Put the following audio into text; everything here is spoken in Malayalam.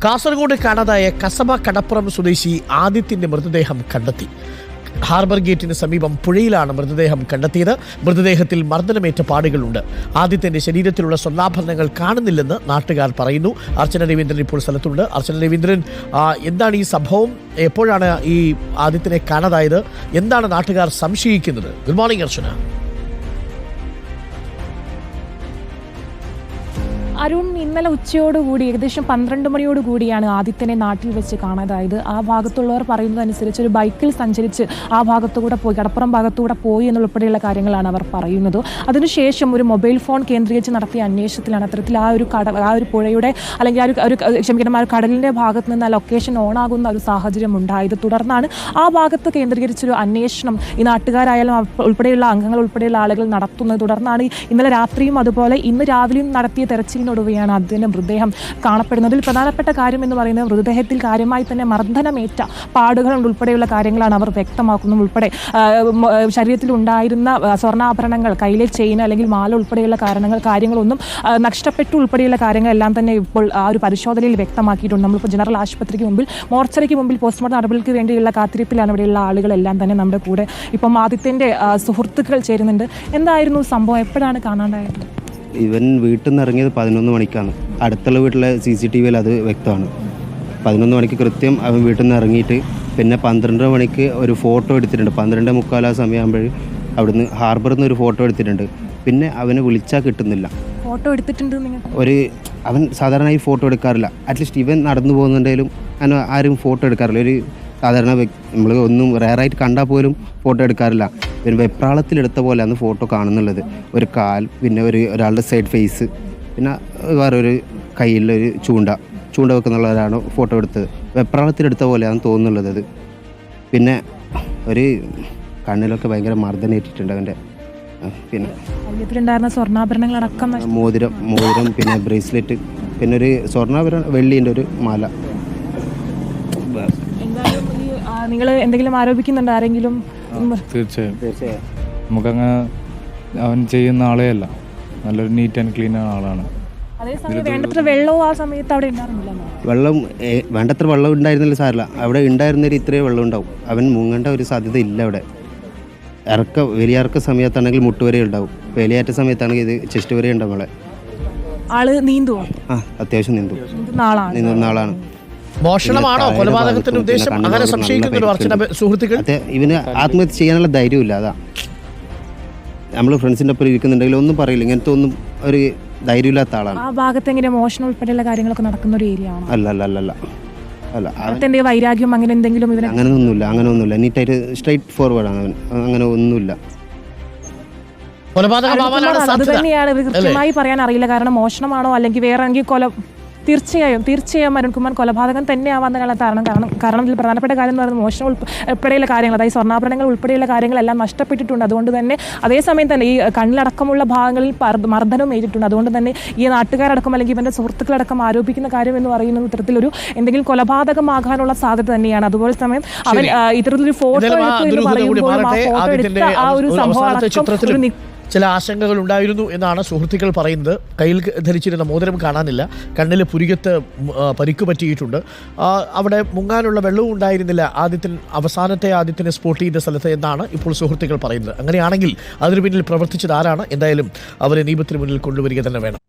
കാസർഗോഡ് കാണാതായ കസബ കടപ്പുറം സ്വദേശി ആദിത്യന്റെ മൃതദേഹം കണ്ടെത്തി. ഹാർബർ ഗേറ്റിന് സമീപം പുഴയിലാണ് മൃതദേഹം കണ്ടെത്തിയത്. മൃതദേഹത്തിൽ മർദ്ദനമേറ്റ പാടുകളുണ്ട്. ആദിത്യന്റെ ശരീരത്തിലുള്ള സ്വർണ്ണാഭരണങ്ങൾ കാണുന്നില്ലെന്ന് നാട്ടുകാർ പറയുന്നു. അർച്ചന രവീന്ദ്രൻ ഇപ്പോൾ സ്ഥലത്തുണ്ട്. അർച്ചന രവീന്ദ്രൻ, എന്താണ് ഈ സംഭവം? എപ്പോഴാണ് ഈ ആദിത്യനെ കാണാതായത്? എന്താണ് നാട്ടുകാർ സംശയിക്കുന്നത്? ഗുഡ് മോർണിംഗ് അർച്ചന. അരുൺ, ഇന്നലെ ഉച്ചയോടുകൂടി ഏകദേശം 12 മണിയോടുകൂടിയാണ് ആദിത്യനെ നാട്ടിൽ വെച്ച് കാണാതായത്. ആ ഭാഗത്തുള്ളവർ പറയുന്നതനുസരിച്ച് ഒരു ബൈക്കിൽ സഞ്ചരിച്ച് ആ ഭാഗത്തുകൂടെ പോയി, കടപ്പുറം ഭാഗത്തുകൂടെ പോയി എന്നുൾപ്പെടെയുള്ള കാര്യങ്ങളാണ് അവർ പറയുന്നത്. അതിനുശേഷം ഒരു മൊബൈൽ ഫോൺ കേന്ദ്രീകരിച്ച് നടത്തിയ അന്വേഷണത്തിലാണ് അത്തരത്തിൽ ആ ഒരു പുഴയുടെ അല്ലെങ്കിൽ ആ ഒരു കടലിൻ്റെ ഭാഗത്ത് നിന്ന് ആ ലൊക്കേഷൻ ഓണാകുന്ന ഒരു സാഹചര്യം ഉണ്ടായത്. തുടർന്നാണ് ആ ഭാഗത്ത് കേന്ദ്രീകരിച്ചൊരു അന്വേഷണം ഈ നാട്ടുകാരായാലും ഉൾപ്പെടെയുള്ള അംഗങ്ങൾ ഉൾപ്പെടെയുള്ള ആളുകൾ നടത്തുന്നത്. തുടർന്നാണ് ഇന്നലെ രാത്രിയും അതുപോലെ ഇന്ന് രാവിലെയും നടത്തിയ തെരച്ചിലിന് ഒടുവിലാണ് അതിന്റെ മൃതദേഹം കാണപ്പെടുന്നതിൽ പ്രധാനപ്പെട്ട കാര്യം എന്ന് പറയുന്നത് മൃതദേഹത്തിൽ കാര്യമായി തന്നെ മർദ്ദനമേറ്റ പാടുകൾ ഉൾപ്പെടെയുള്ള കാര്യങ്ങളാണ് അവർ വ്യക്തമാക്കുന്നത്. ഉൾപ്പെടെ ശരീരത്തിൽ ഉണ്ടായിരുന്ന സ്വർണ്ണാഭരണങ്ങൾ, കയ്യിലെ ചെയിൻ അല്ലെങ്കിൽ മാല ഉൾപ്പെടെയുള്ള കാര്യങ്ങളൊന്നും നഷ്ടപ്പെട്ടു ഉൾപ്പെടെയുള്ള കാര്യങ്ങളെല്ലാം തന്നെ ഇപ്പോൾ ആ ഒരു പരിശോധനയിൽ വ്യക്തമാക്കിയിട്ടുണ്ട്. നമ്മളിപ്പോൾ ജനറൽ ആശുപത്രിക്ക് മുമ്പിൽ, മോർച്ചറിക്ക് മുമ്പിൽ പോസ്റ്റ്മോർട്ടം നടപടിക്ക് വേണ്ടിയുള്ള കാത്തിരിപ്പിലാണ് ഇവിടെയുള്ള ആളുകളെല്ലാം തന്നെ നമ്മുടെ കൂടെ. ഇപ്പം ആദിത്യന്റെ സുഹൃത്തുക്കൾ ചേരുന്നുണ്ട്. എന്തായിരുന്നു സംഭവം? എപ്പോഴാണ് കാണാണ്ടായത്? ഇവൻ വീട്ടിൽ നിന്ന് ഇറങ്ങിയത് 11 മണിക്കാണ്. അടുത്തുള്ള വീട്ടിലെ CCTVയിൽ അത് വ്യക്തമാണ്. 11 മണിക്ക് കൃത്യം അവൻ വീട്ടിൽ നിന്ന് ഇറങ്ങിയിട്ട് പിന്നെ 12 മണിക്ക് ഒരു ഫോട്ടോ എടുത്തിട്ടുണ്ട്. 12:45 ആ സമയമാകുമ്പോൾ അവിടുന്ന് ഹാർബറിൽ നിന്ന് ഒരു ഫോട്ടോ എടുത്തിട്ടുണ്ട്. പിന്നെ അവനെ വിളിച്ചാൽ കിട്ടുന്നില്ല. ഫോട്ടോ എടുത്തിട്ടുണ്ട് അവൻ സാധാരണ ഈ ഫോട്ടോ എടുക്കാറില്ല. അറ്റ്ലീസ്റ്റ് ഇവൻ നടന്നു പോകുന്നുണ്ടെങ്കിലും അങ്ങനെ ആരും ഫോട്ടോ എടുക്കാറില്ല. ഒരു സാധാരണ നമ്മൾ ഒന്നും റെയറായിട്ട് കണ്ടാൽ പോലും ഫോട്ടോ എടുക്കാറില്ല. പിന്നെ വെപ്രാളത്തിലെടുത്ത പോലെയാണ് ഫോട്ടോ കാണുന്നുള്ളത്. ഒരു കാൽ, പിന്നെ ഒരാളുടെ സൈഡ് ഫേസ്, പിന്നെ വേറൊരു കയ്യിലൊരു ചൂണ്ട വെക്കുന്നുള്ളവരാണ് ഫോട്ടോ എടുത്തത്. വെപ്രാളത്തിലെടുത്ത പോലെയാണ് തോന്നുന്നുള്ളത് അത്. പിന്നെ ഒരു കണ്ണിലൊക്കെ ഭയങ്കര മർദ്ദനേറ്റിട്ടുണ്ട് അവൻ്റെ. പിന്നെ സ്വർണ്ണാഭരണങ്ങളടക്കം, മോതിരം, പിന്നെ ബ്രേസ്ലെറ്റ്, പിന്നെ ഒരു സ്വർണ്ണാഭരണം, വെള്ളീൻ്റെ ഒരു മാല. നിങ്ങൾ എന്തെങ്കിലും ആരോപിക്കുന്നുണ്ടോ ആരെങ്കിലും? തീർച്ചയായും നമുക്കങ്ങനെ അവൻ ചെയ്യുന്ന ആളെയല്ല, നല്ലൊരു നീറ്റ് ആൻഡ് ക്ലീൻ ആളാണ്. അതേസമയം വേണ്ടത്ര വെള്ളവും ആ സമയത്ത് അവിടെ ഉണ്ടായിരുന്നില്ല. വെള്ളം വേണ്ടത്ര വെള്ളം ഉണ്ടായിരുന്നില്ല സാറില്ല. അവിടെ ഉണ്ടായിരുന്നൊരു ഇത്രയും വെള്ളം ഉണ്ടാവും. അവൻ മുങ്ങേണ്ട ഒരു സാധ്യത ഇല്ല അവിടെ. വലിയ സമയത്താണെങ്കിൽ മുട്ടുവരെ ഉണ്ടാവും. വേലിയാറ്റ സമയത്താണെങ്കിൽ ഇത് ചെസ്റ്റ് വരെ ഉണ്ടാവും. നമ്മളെ ആള് നീന്തുവോ? അത്യാവശ്യം നീന്തുന്ന ആളാണ്. മോഷണമാണോ കൊലപാതകത്തിന്റെ ഉദ്ദേശം? അങ്ങനെ സംശയിക്കുന്ന സുഹൃത്തുക്കൾ. ഇവന് ആത്മഹത്യ ചെയ്യാനുള്ള ധൈര്യമില്ല. അതാ നമ്മൾ ഫ്രണ്ട്സിന്റെ ഒപ്പം ഇരിക്കുന്നുണ്ടെങ്കിൽ ഒന്നും പറയില്ല. ഇങ്ങനത്തെ ഒന്നും ഒരു ധൈര്യമില്ലാത്ത ആളാണ്. ആ ഭാഗത്ത് എങ്ങനെ മോഷണം ഉൾപ്പെടെയുള്ള കാര്യങ്ങളൊക്കെ നടക്കുന്ന ഒരു ഏരിയ ആണ്? അല്ല. വൈരാഗ്യം അങ്ങനെ എന്തെങ്കിലും? അങ്ങനെയൊന്നുമില്ല. നീറ്റായിട്ട് സ്ട്രൈറ്റ് ഫോർവേഡ് ആണ് അവൻ. അങ്ങനെ ഒന്നുമില്ല. അത് തന്നെയാണ് കൃത്യമായി പറയാൻ അറിയില്ല. കാരണം മോഷണമാണോ അല്ലെങ്കിൽ വേറെ എങ്കിൽ തീർച്ചയായും അരുൺകുമാർ കൊലപാതകം തന്നെയാവാൻ കാരണം ഇതിൽ പ്രധാനപ്പെട്ട കാര്യം എന്ന് പറയുന്നത് മോഷണം ഉൾപ്പെടെയുള്ള കാര്യങ്ങൾ, അതായത് സ്വർണ്ണാഭരണങ്ങൾ ഉൾപ്പെടെയുള്ള കാര്യങ്ങളെല്ലാം നഷ്ടപ്പെട്ടിട്ടുണ്ട്. അതുകൊണ്ട് തന്നെ അതേസമയം തന്നെ ഈ കണ്ണിലടക്കമുള്ള ഭാഗങ്ങളിൽ മർദ്ദനവും ഏറ്റിട്ടുണ്ട്. അതുകൊണ്ട് തന്നെ ഈ നാട്ടുകാരടക്കം അല്ലെങ്കിൽ ഇവന്റെ സുഹൃത്തുക്കളടക്കം ആരോപിക്കുന്ന കാര്യം എന്ന് പറയുന്നത് ഇത്തരത്തിലൊരു എന്തെങ്കിലും കൊലപാതകമാകാനുള്ള സാധ്യത തന്നെയാണ്. അതുപോലെ സമയം അവൻ ഇത്തരത്തിലൊരു ഫോട്ടോ എടുത്തു എന്ന് പറയുമ്പോൾ ഫോട്ടോ എടുത്ത ആ ഒരു സംഭവം ചില ആശങ്കകൾ ഉണ്ടായിരുന്നു എന്നാണ് സുഹൃത്തുക്കൾ പറയുന്നത്. കയ്യിൽ ധരിച്ചിരുന്ന മോതിരം കാണാനില്ല. കണ്ണിൽ പുരികത്ത് പരിക്ക് പറ്റിയിട്ടുണ്ട്. അവിടെ മുങ്ങാനുള്ള വെള്ളവും ഉണ്ടായിരുന്നില്ല അവസാനത്തെ ആദിത്യനെ സ്പോട്ട് ചെയ്ത സ്ഥലത്ത് എന്നാണ് ഇപ്പോൾ സുഹൃത്തുക്കൾ പറയുന്നത്. അങ്ങനെയാണെങ്കിൽ അതിനു പിന്നിൽ പ്രവർത്തിച്ചത് ആരാണ്? എന്തായാലും അവരെ നിയമത്തിന് മുന്നിൽ കൊണ്ടുവരിക തന്നെ വേണം.